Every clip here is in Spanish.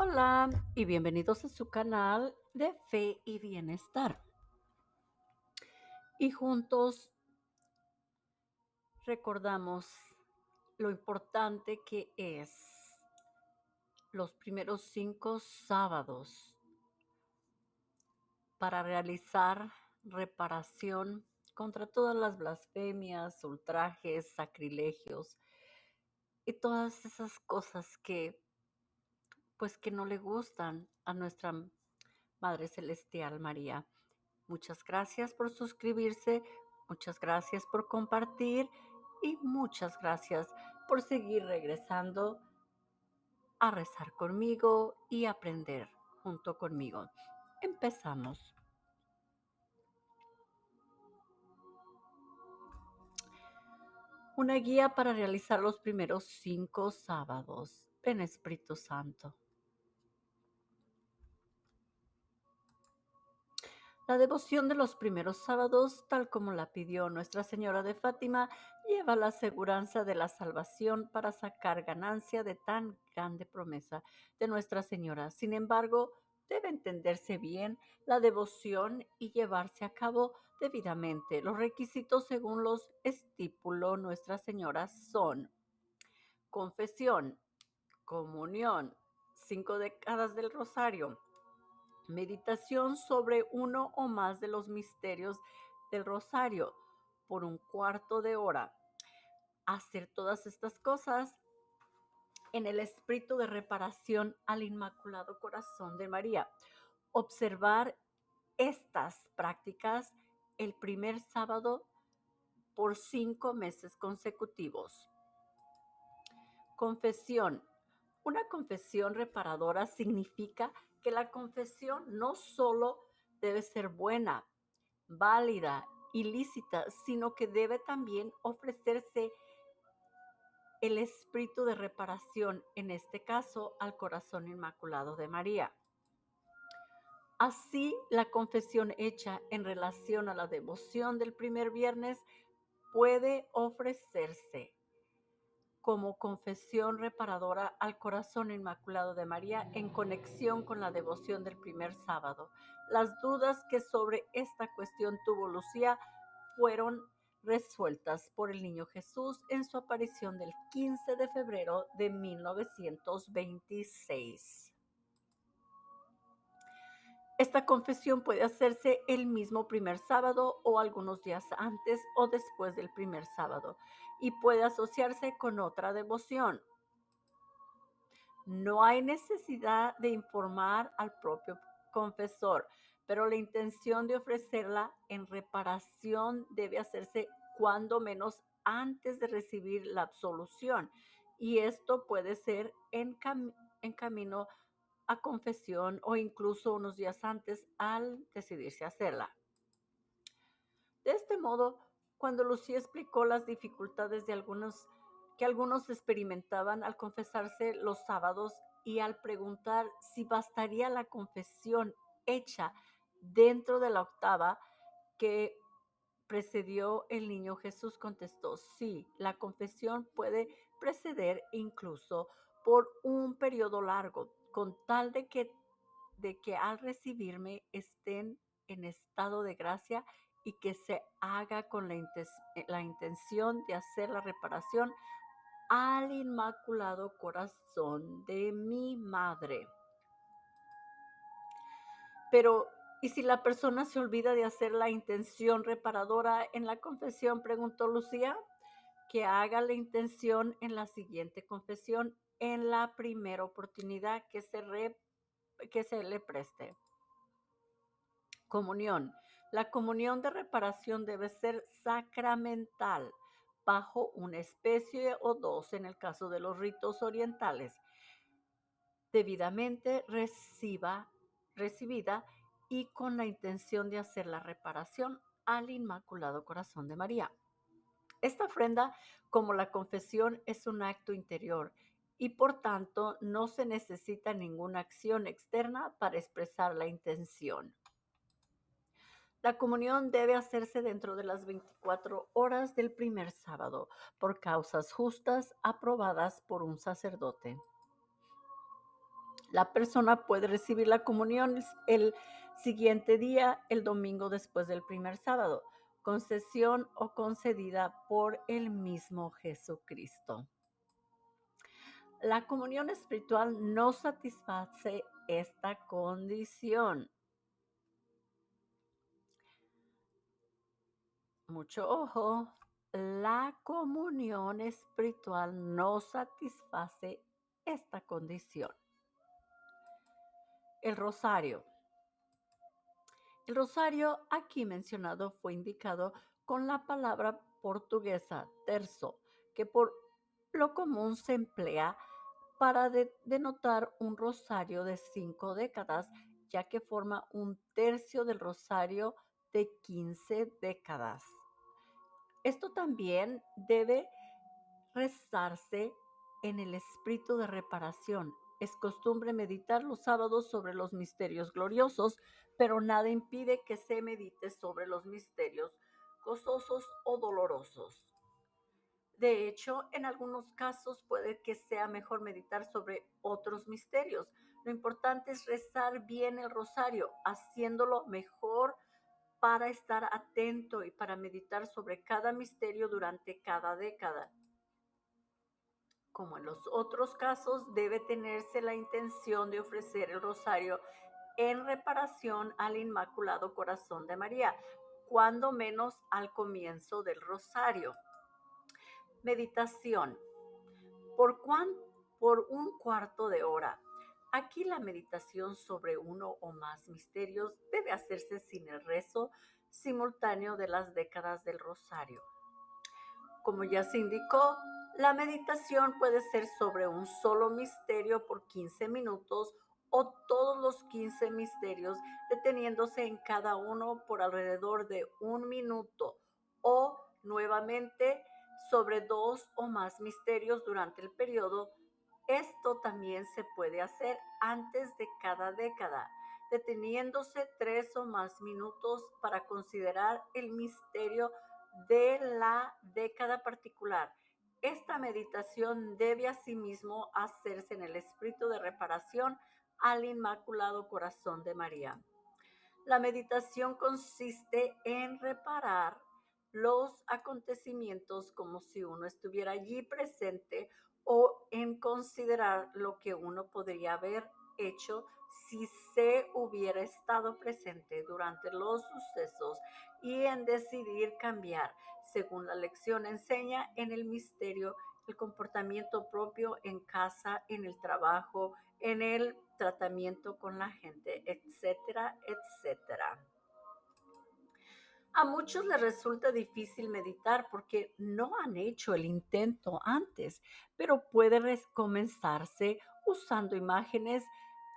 Hola y bienvenidos a su canal de Fe y Bienestar. Y juntos recordamos lo importante que es los primeros 5 sábados para realizar reparación contra todas las blasfemias, ultrajes, sacrilegios y todas esas cosas que no le gustan a nuestra Madre Celestial María. Muchas gracias por suscribirse, muchas gracias por compartir y muchas gracias por seguir regresando a rezar conmigo y aprender junto conmigo. Empezamos. Una guía para realizar los primeros 5 sábados. Ven Espíritu Santo. La devoción de los primeros sábados, tal como la pidió Nuestra Señora de Fátima, lleva la aseguranza de la salvación para sacar ganancia de tan grande promesa de Nuestra Señora. Sin embargo, debe entenderse bien la devoción y llevarse a cabo debidamente. Los requisitos según los estipuló Nuestra Señora son confesión, comunión, 5 décadas del rosario, meditación sobre uno o más de los misterios del rosario por un cuarto de hora. Hacer todas estas cosas en el espíritu de reparación al Inmaculado Corazón de María. Observar estas prácticas el primer sábado por 5 meses consecutivos. Confesión. Una confesión reparadora significa que la confesión no solo debe ser buena, válida y lícita, sino que debe también ofrecerse el espíritu de reparación, en este caso al corazón inmaculado de María. Así, la confesión hecha en relación a la devoción del primer viernes puede ofrecerse como confesión reparadora al corazón inmaculado de María en conexión con la devoción del primer sábado. Las dudas que sobre esta cuestión tuvo Lucía fueron resueltas por el Niño Jesús en su aparición del 15 de febrero de 1926. Esta confesión puede hacerse el mismo primer sábado o algunos días antes o después del primer sábado y puede asociarse con otra devoción. No hay necesidad de informar al propio confesor, pero la intención de ofrecerla en reparación debe hacerse cuando menos antes de recibir la absolución, y esto puede ser en camino a confesión o incluso unos días antes al decidirse a hacerla. De este modo, cuando Lucía explicó las dificultades que algunos experimentaban al confesarse los sábados y al preguntar si bastaría la confesión hecha dentro de la octava que precedió el Niño Jesús, contestó: sí, la confesión puede preceder incluso por un periodo largo, con tal de que al recibirme estén en estado de gracia y que se haga con la intención de hacer la reparación al Inmaculado Corazón de mi Madre. Pero, ¿y si la persona se olvida de hacer la intención reparadora en la confesión?, preguntó Lucía. Que haga la intención en la siguiente confesión en la primera oportunidad que se le preste. Comunión. La comunión de reparación debe ser sacramental, bajo una especie o dos en el caso de los ritos orientales, debidamente recibida y con la intención de hacer la reparación al Inmaculado Corazón de María. Esta ofrenda, como la confesión, es un acto interior y por tanto no se necesita ninguna acción externa para expresar la intención. La comunión debe hacerse dentro de las 24 horas del primer sábado, por causas justas aprobadas por un sacerdote. La persona puede recibir la comunión el siguiente día, el domingo después del primer sábado, concesión o concedida por el mismo Jesucristo. La comunión espiritual no satisface esta condición. Mucho ojo, la comunión espiritual no satisface esta condición. El rosario. El rosario aquí mencionado fue indicado con la palabra portuguesa terzo, que por lo común se emplea para denotar un rosario de 5 décadas, ya que forma un tercio del rosario de 15 décadas. Esto también debe rezarse en el espíritu de reparación. Es costumbre meditar los sábados sobre los misterios gloriosos, pero nada impide que se medite sobre los misterios gozosos o dolorosos. De hecho, en algunos casos puede que sea mejor meditar sobre otros misterios. Lo importante es rezar bien el rosario, haciéndolo mejor para estar atento y para meditar sobre cada misterio durante cada década. Como en los otros casos, debe tenerse la intención de ofrecer el rosario en reparación al Inmaculado Corazón de María, cuando menos al comienzo del rosario. Meditación. ¿Por, por un cuarto de hora? Aquí la meditación sobre uno o más misterios debe hacerse sin el rezo simultáneo de las décadas del rosario. Como ya se indicó, la meditación puede ser sobre un solo misterio por 15 minutos o todos los 15 misterios, deteniéndose en cada uno por alrededor de 1 minuto, o nuevamente sobre 2 o más misterios durante el periodo. Esto también se puede hacer antes de cada década, deteniéndose 3 o más minutos para considerar el misterio de la década particular. Esta meditación debe asimismo hacerse en el espíritu de reparación al Inmaculado Corazón de María. La meditación consiste en reparar los acontecimientos como si uno estuviera allí presente, o en considerar lo que uno podría haber hecho si se hubiera estado presente durante los sucesos, y en decidir cambiar, según la lección enseña en el misterio, el comportamiento propio en casa, en el trabajo, en el tratamiento con la gente, etcétera, etcétera. A muchos les resulta difícil meditar porque no han hecho el intento antes, pero puede comenzarse usando imágenes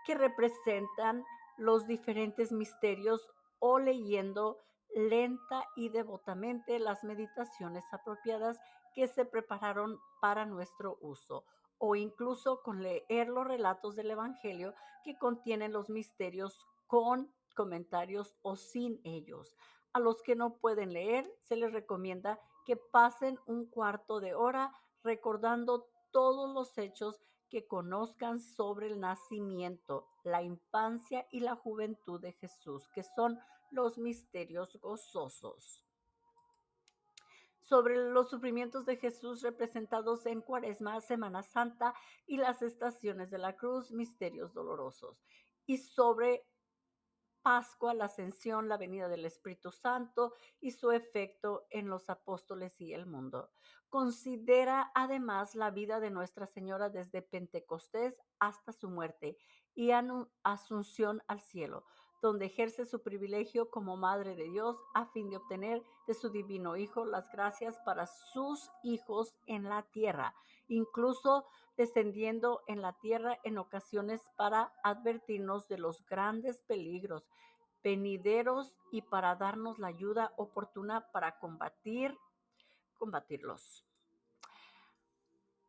que representan los diferentes misterios, o leyendo lenta y devotamente las meditaciones apropiadas que se prepararon para nuestro uso, o incluso con leer los relatos del Evangelio que contienen los misterios con comentarios o sin ellos. A los que no pueden leer, se les recomienda que pasen un cuarto de hora recordando todos los hechos que conozcan sobre el nacimiento, la infancia y la juventud de Jesús, que son los misterios gozosos. Sobre los sufrimientos de Jesús representados en Cuaresma, Semana Santa y las estaciones de la cruz, misterios dolorosos. Y sobre Pascua, la ascensión, la venida del Espíritu Santo y su efecto en los apóstoles y el mundo. Considera además la vida de Nuestra Señora desde Pentecostés hasta su muerte y asunción al cielo, donde ejerce su privilegio como Madre de Dios a fin de obtener de su divino Hijo las gracias para sus hijos en la tierra, incluso descendiendo en la tierra en ocasiones para advertirnos de los grandes peligros venideros y para darnos la ayuda oportuna para combatirlos.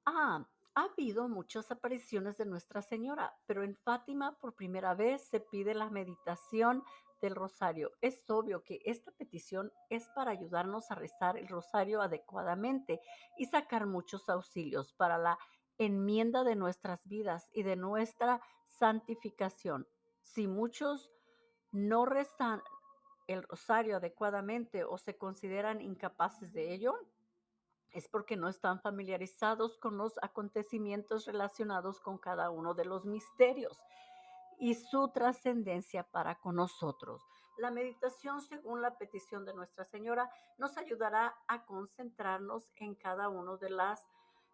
Ha habido muchas apariciones de Nuestra Señora, pero en Fátima por primera vez se pide la meditación del rosario. Es obvio que esta petición es para ayudarnos a rezar el rosario adecuadamente y sacar muchos auxilios para la enmienda de nuestras vidas y de nuestra santificación. Si muchos no rezan el rosario adecuadamente o se consideran incapaces de ello, es porque no están familiarizados con los acontecimientos relacionados con cada uno de los misterios y su trascendencia para con nosotros. La meditación, según la petición de Nuestra Señora, nos ayudará a concentrarnos en cada una de las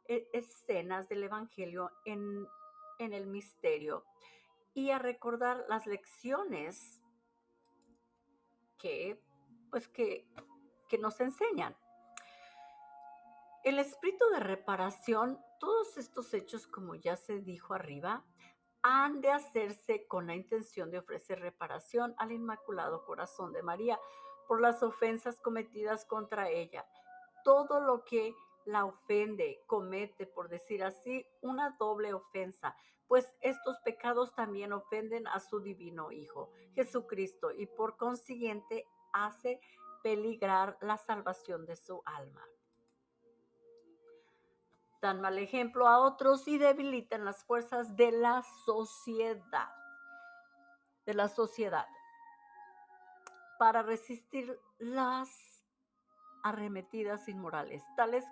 escenas del Evangelio en el misterio y a recordar las lecciones que, pues que nos enseñan. El espíritu de reparación, todos estos hechos, como ya se dijo arriba, han de hacerse con la intención de ofrecer reparación al Inmaculado Corazón de María por las ofensas cometidas contra ella. Todo lo que la ofende, comete, por decir así, una doble ofensa, pues estos pecados también ofenden a su divino Hijo, Jesucristo, y por consiguiente hace peligrar la salvación de su alma. Dan mal ejemplo a otros y debilitan las fuerzas de la sociedad. Para resistir las arremetidas inmorales. Tales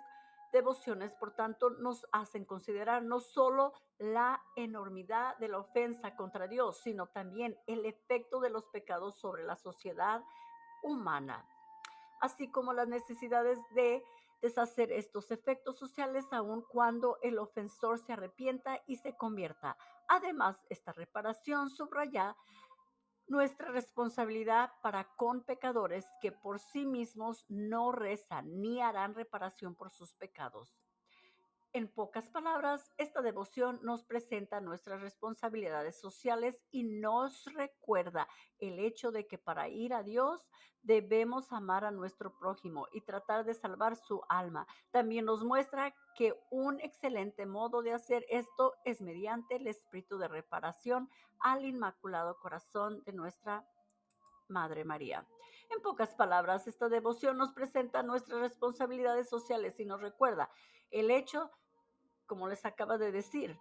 devociones, por tanto, nos hacen considerar no solo la enormidad de la ofensa contra Dios, sino también el efecto de los pecados sobre la sociedad humana, así como las necesidades de deshacer estos efectos sociales aun cuando el ofensor se arrepienta y se convierta. Además, esta reparación subraya nuestra responsabilidad para con pecadores que por sí mismos no rezan ni harán reparación por sus pecados. En pocas palabras, esta devoción nos presenta nuestras responsabilidades sociales y nos recuerda el hecho de que para ir a Dios debemos amar a nuestro prójimo y tratar de salvar su alma. También nos muestra que un excelente modo de hacer esto es mediante el espíritu de reparación al Inmaculado Corazón de nuestra Madre María. En pocas palabras, esta devoción nos presenta nuestras responsabilidades sociales y nos recuerda el hecho, como les acaba de decir,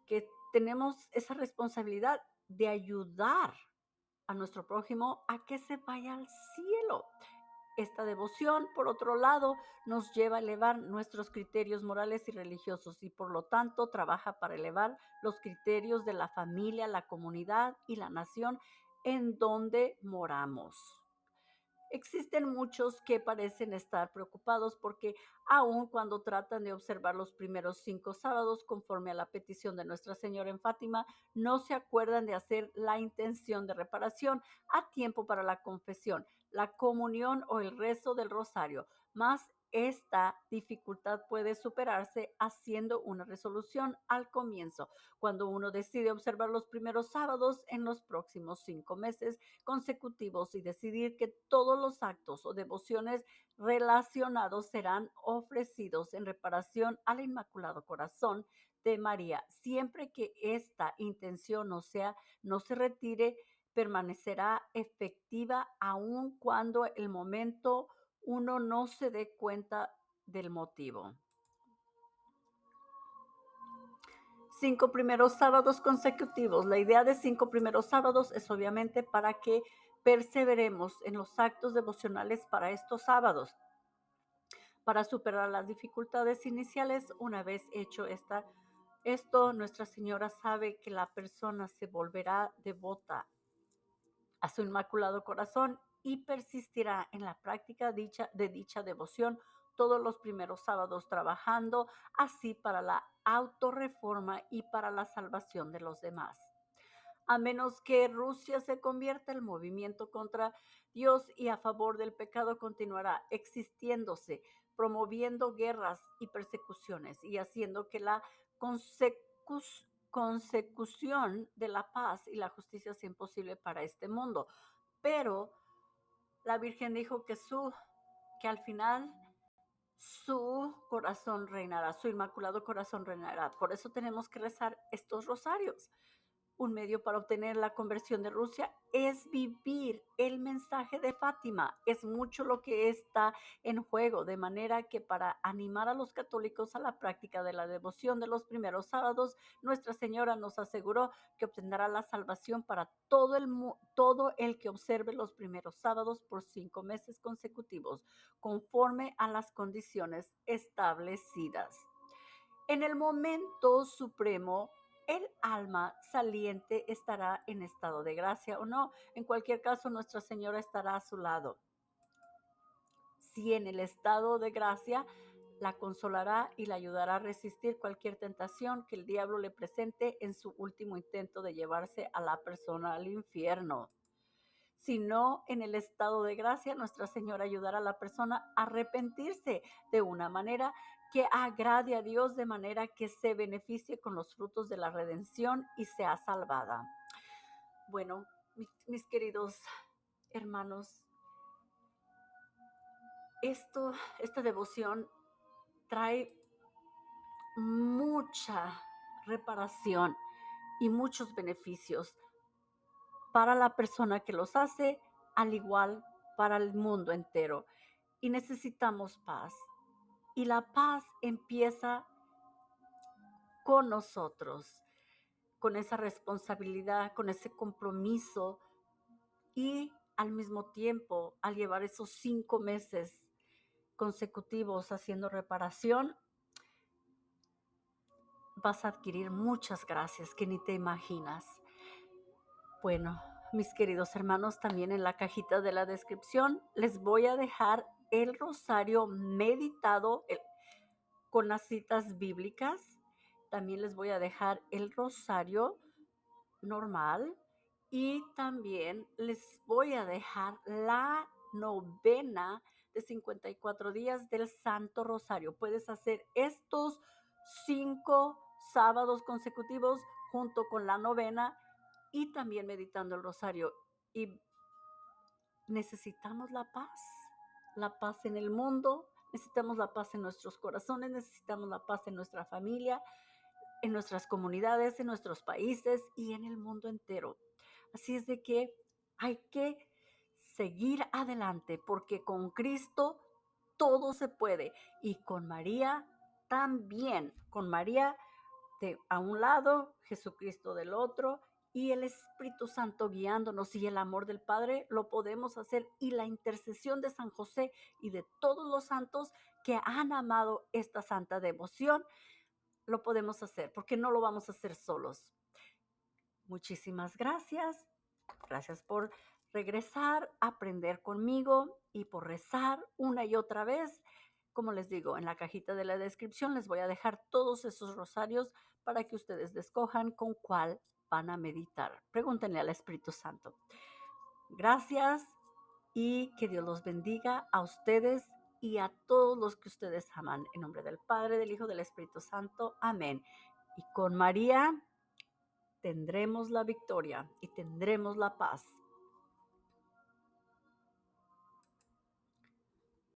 que tenemos esa responsabilidad de ayudar a nuestro prójimo a que se vaya al cielo. Esta devoción, por otro lado, nos lleva a elevar nuestros criterios morales y religiosos y por lo tanto trabaja para elevar los criterios de la familia, la comunidad y la nación en donde moramos. Existen muchos que parecen estar preocupados porque aun cuando tratan de observar los primeros 5 sábados conforme a la petición de Nuestra Señora en Fátima, no se acuerdan de hacer la intención de reparación a tiempo para la confesión, la comunión o el rezo del rosario. Mas esta dificultad puede superarse haciendo una resolución al comienzo, cuando uno decide observar los primeros sábados en los próximos 5 meses consecutivos y decidir que todos los actos o devociones relacionados serán ofrecidos en reparación al Inmaculado Corazón de María. Siempre que esta intención no se retire, permanecerá efectiva aun cuando el momento uno no se dé cuenta del motivo. 5 primeros sábados consecutivos. La idea de 5 primeros sábados es obviamente para que perseveremos en los actos devocionales para estos sábados, para superar las dificultades iniciales. Una vez hecho esto, Nuestra Señora sabe que la persona se volverá devota a su Inmaculado Corazón y persistirá en la práctica de dicha devoción todos los primeros sábados, trabajando así para la autorreforma y para la salvación de los demás. A menos que Rusia se convierta, el movimiento contra Dios y a favor del pecado continuará existiéndose, promoviendo guerras y persecuciones y haciendo que la consecución de la paz y la justicia sea imposible para este mundo. Pero la Virgen dijo que al final su corazón reinará, su Inmaculado Corazón reinará. Por eso tenemos que rezar estos rosarios. Un medio para obtener la conversión de Rusia es vivir el mensaje de Fátima. Es mucho lo que está en juego, de manera que para animar a los católicos a la práctica de la devoción de los primeros sábados, Nuestra Señora nos aseguró que obtendrá la salvación para todo el que observe los primeros sábados por 5 meses consecutivos, conforme a las condiciones establecidas. En el momento supremo, el alma saliente estará en estado de gracia o no. En cualquier caso, Nuestra Señora estará a su lado. Si en el estado de gracia, la consolará y la ayudará a resistir cualquier tentación que el diablo le presente en su último intento de llevarse a la persona al infierno. Sino en el estado de gracia, Nuestra Señora ayudará a la persona a arrepentirse de una manera que agrade a Dios, de manera que se beneficie con los frutos de la redención y sea salvada. Bueno, mis queridos hermanos, esta devoción trae mucha reparación y muchos beneficios para la persona que los hace, al igual para el mundo entero. Y necesitamos paz. Y la paz empieza con nosotros, con esa responsabilidad, con ese compromiso y al mismo tiempo, al llevar esos 5 meses consecutivos haciendo reparación, vas a adquirir muchas gracias que ni te imaginas. Bueno, mis queridos hermanos, también en la cajita de la descripción les voy a dejar el rosario meditado con las citas bíblicas. También les voy a dejar el rosario normal y también les voy a dejar la novena de 54 días del Santo Rosario. Puedes hacer estos 5 sábados consecutivos junto con la novena y también meditando el rosario. Y necesitamos la paz en el mundo, necesitamos la paz en nuestros corazones, necesitamos la paz en nuestra familia, en nuestras comunidades, en nuestros países y en el mundo entero. Así es de que hay que seguir adelante porque con Cristo todo se puede y con María también, con María a un lado, Jesucristo del otro y el Espíritu Santo guiándonos y el amor del Padre lo podemos hacer y la intercesión de San José y de todos los santos que han amado esta santa devoción lo podemos hacer, porque no lo vamos a hacer solos. Muchísimas gracias. Gracias por regresar, aprender conmigo y por rezar una y otra vez. Como les digo, en la cajita de la descripción les voy a dejar todos esos rosarios para que ustedes escojan con cuál van a meditar. Pregúntenle al Espíritu Santo. Gracias y que Dios los bendiga a ustedes y a todos los que ustedes aman. En nombre del Padre, del Hijo, del Espíritu Santo. Amén. Y con María tendremos la victoria y tendremos la paz.